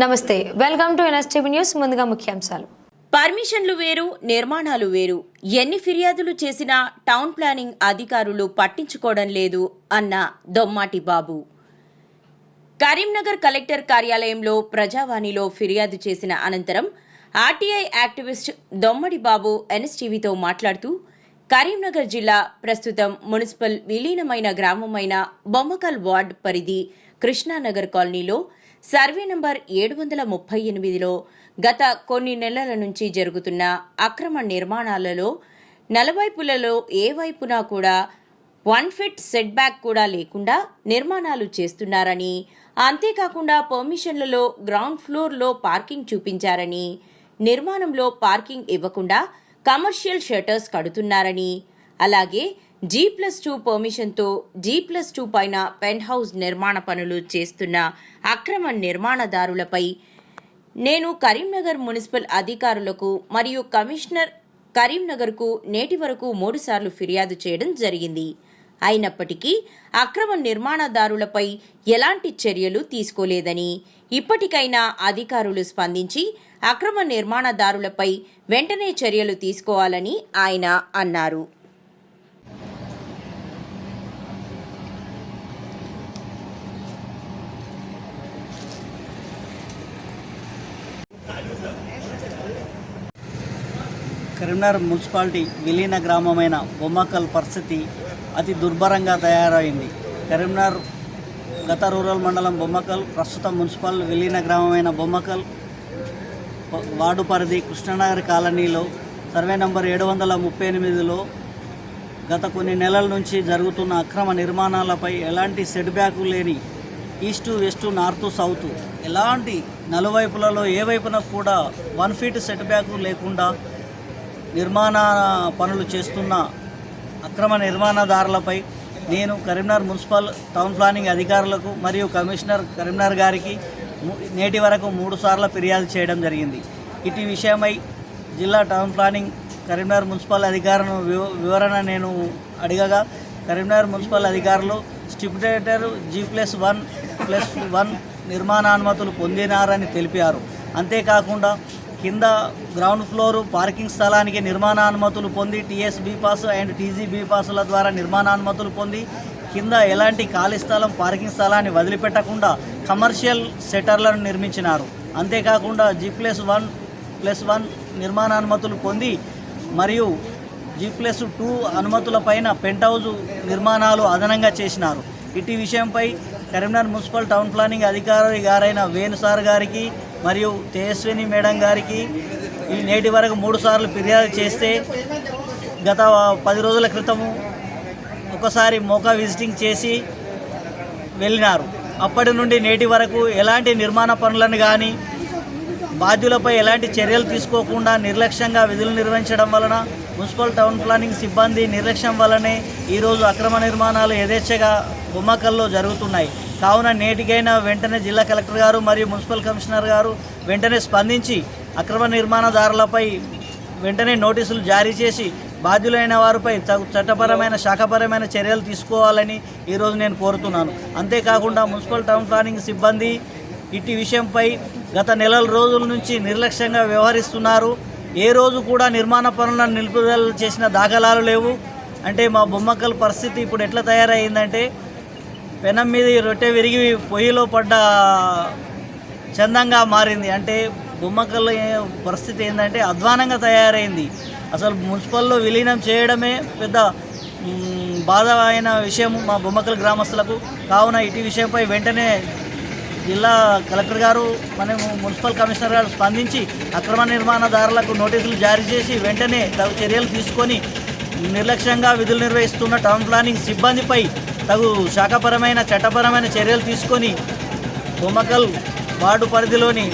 నమస్తే, welcome to NSTV news. ముందుగా ముఖ్యాంశాలు. పర్మిషన్లు వేరు, నిర్మాణాలు వేరు. ఎన్ని ఫిర్యాదులు చేసినా టౌన్ ప్లానింగ్ అధికారులు పట్టించుకోవడం లేదు అన్న దొమ్మాటి బాబు. కరీంనగర్ కలెక్టర్ కార్యాలయంలో ప్రజావాణిలో ఫిర్యాదు చేసిన అనంతరం ఆర్టీఐ యాక్టివిస్ట్ దొమ్మడి బాబు ఎన్ఎస్టీవీతో మాట్లాడుతూ, కరీంనగర్ జిల్లా ప్రస్తుతం మున్సిపల్ విలీనమైన గ్రామమైన బొమ్మకల్ వార్డ్ పరిధి కృష్ణానగర్ కాలనీలో సర్వే నంబర్ 738లో గత కొన్ని నెలల నుంచి జరుగుతున్న అక్రమ నిర్మాణాలలో నలువైపులలో ఏ వైపునా కూడా 1 ఫీట్ సెట్ బ్యాక్ కూడా లేకుండా నిర్మాణాలు చేస్తున్నారని, అంతేకాకుండా పర్మిషన్లలో గ్రౌండ్ ఫ్లోర్లో పార్కింగ్ చూపించారని, నిర్మాణంలో పార్కింగ్ ఇవ్వకుండా కమర్షియల్ షట్టర్స్ కడుతున్నారని, అలాగే G+2 పర్మిషన్తో G+2 పైన పెంట్ హౌస్ నిర్మాణ పనులు చేస్తున్న అక్రమ నిర్మాణదారులపై నేను కరీంనగర్ మున్సిపల్ అధికారులకు మరియు కమిషనర్ కరీంనగర్కు నేటి వరకు 3 సార్లు ఫిర్యాదు చేయడం జరిగింది. అయినప్పటికీ అక్రమ నిర్మాణదారులపై ఎలాంటి చర్యలు తీసుకోలేదని, ఇప్పటికైనా అధికారులు స్పందించి అక్రమ నిర్మాణదారులపై వెంటనే చర్యలు తీసుకోవాలని ఆయన అన్నారు. కరీంనగర్ మున్సిపాలిటీ విలీన గ్రామమైన బొమ్మకల్ పరిస్థితి అతి దుర్భరంగా తయారైంది. కరీంనగర్ గత రూరల్ మండలం బొమ్మకల్, ప్రస్తుతం మున్సిపల్ విలీన గ్రామమైన బొమ్మకల్ వార్డు పరిధి కృష్ణానగర్ కాలనీలో సర్వే నంబర్ 738లో గత కొన్ని నెలల నుంచి జరుగుతున్న అక్రమ నిర్మాణాలపై ఎలాంటి సెట్ బ్యాక్ లేని ఈస్టు, వెస్టు, నార్తు, సౌత్ ఎలాంటి నలువైపులలో ఏ వైపున కూడా 1 ఫీట్ సెట్ బ్యాక్ లేకుండా నిర్మాణ పనులు చేస్తున్న అక్రమ నిర్మాణదారులపై నేను కరీంనగర్ మున్సిపల్ టౌన్ ప్లానింగ్ అధికారులకు మరియు కమిషనర్ కరీంనగర్ గారికి నేటి వరకు 3 సార్లు ఫిర్యాదు చేయడం జరిగింది. ఇటు విషయమై జిల్లా టౌన్ ప్లానింగ్ కరీంనగర్ మున్సిపల్ అధికారులను వివరణ నేను అడిగగా, కరీంనగర్ మున్సిపల్ అధికారులు స్టిపులేటర్ G+1 నిర్మాణానుమతులు పొందినారని తెలిపారు. అంతేకాకుండా కింద గ్రౌండ్ ఫ్లోర్ పార్కింగ్ స్థలానికి నిర్మాణానుమతులు పొంది TSB పాస్ అండ్ TGB పాసుల ద్వారా నిర్మాణానుమతులు పొంది కింద ఎలాంటి ఖాళీ స్థలం పార్కింగ్ స్థలాన్ని వదిలిపెట్టకుండా కమర్షియల్ సెటర్లను నిర్మించినారు. అంతేకాకుండా G+1 నిర్మాణానుమతులు పొంది మరియు G+2 అనుమతుల పైన పెంట్ హౌజ్ నిర్మాణాలు అదనంగా చేసినారు. ఇటు విషయంపై కరీంనగర్ మున్సిపల్ టౌన్ ప్లానింగ్ అధికారి గారైన వేణు సార్ గారికి మరియు తేజస్విని మేడం గారికి ఈ నేటి వరకు 3 సార్లు ఫిర్యాదు చేస్తే గత 10 రోజుల క్రితము ఒకసారి మోకా విజిటింగ్ చేసి వెళ్ళినారు. అప్పటి నుండి నేటి వరకు ఎలాంటి నిర్మాణ పనులను కానీ బాధ్యులపై ఎలాంటి చర్యలు తీసుకోకుండా నిర్లక్ష్యంగా విధులు నిర్వహించడం వలన మున్సిపల్ టౌన్ ప్లానింగ్ సిబ్బంది నిర్లక్ష్యం వల్లనే ఈరోజు అక్రమ నిర్మాణాలు యథేచ్ఛగా బొమ్మకల్లో జరుగుతున్నాయి. కావున నేటికైనా వెంటనే జిల్లా కలెక్టర్ గారు మరియు మున్సిపల్ కమిషనర్ గారు వెంటనే స్పందించి అక్రమ నిర్మాణదారులపై వెంటనే నోటీసులు జారీ చేసి బాధ్యులైన వారిపై చట్టపరమైన శాఖపరమైన చర్యలు తీసుకోవాలని ఈరోజు నేను కోరుతున్నాను. అంతేకాకుండా మున్సిపల్ టౌన్ ప్లానింగ్ సిబ్బంది ఇట్టి విషయంపై గత నెల రోజుల నుంచి నిర్లక్ష్యంగా వ్యవహరిస్తున్నారు. ఏ రోజు కూడా నిర్మాణ పనులను నిలుపుదల చేసిన దాఖలాలు లేవు. అంటే మా బొమ్మకల్ పరిస్థితి ఇప్పుడు ఎట్లా తయారైందంటే, పెనం మీద రొట్టె విరిగి పొయ్యిలో పడ్డ చందంగా మారింది. అంటే బొమ్మకల్ పరిస్థితి ఏంటంటే అధ్వానంగా తయారైంది. అసలు మున్సిపల్లో విలీనం చేయడమే పెద్ద బాధ అయిన విషయం మా బొమ్మకల్ గ్రామస్తులకు. కావున ఇటు విషయంపై వెంటనే జిల్లా కలెక్టర్ గారు మనము మున్సిపల్ కమిషనర్ గారు స్పందించి అక్రమ నిర్మాణదారులకు నోటీసులు జారీ చేసి వెంటనే తగు చర్యలు తీసుకొని నిర్లక్ష్యంగా విధులు నిర్వహిస్తున్న టౌన్ ప్లానింగ్ సిబ్బందిపై తగు శాఖపరమైన చట్టపరమైన చర్యలు తీసుకొని బొమ్మకల్ వార్డు పరిధిలోని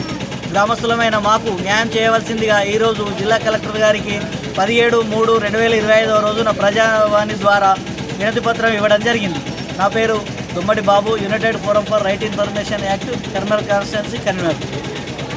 గ్రామస్తులమైన మాకు న్యాయం చేయవలసిందిగా ఈరోజు జిల్లా కలెక్టర్ గారికి 17/3/2025 రోజున ప్రజావాణి ద్వారా వినతి పత్రం ఇవ్వడం జరిగింది. నా పేరు Dommadi Babu, United Forum for Right Information Act, Karimnagar constituency, Karimnagar.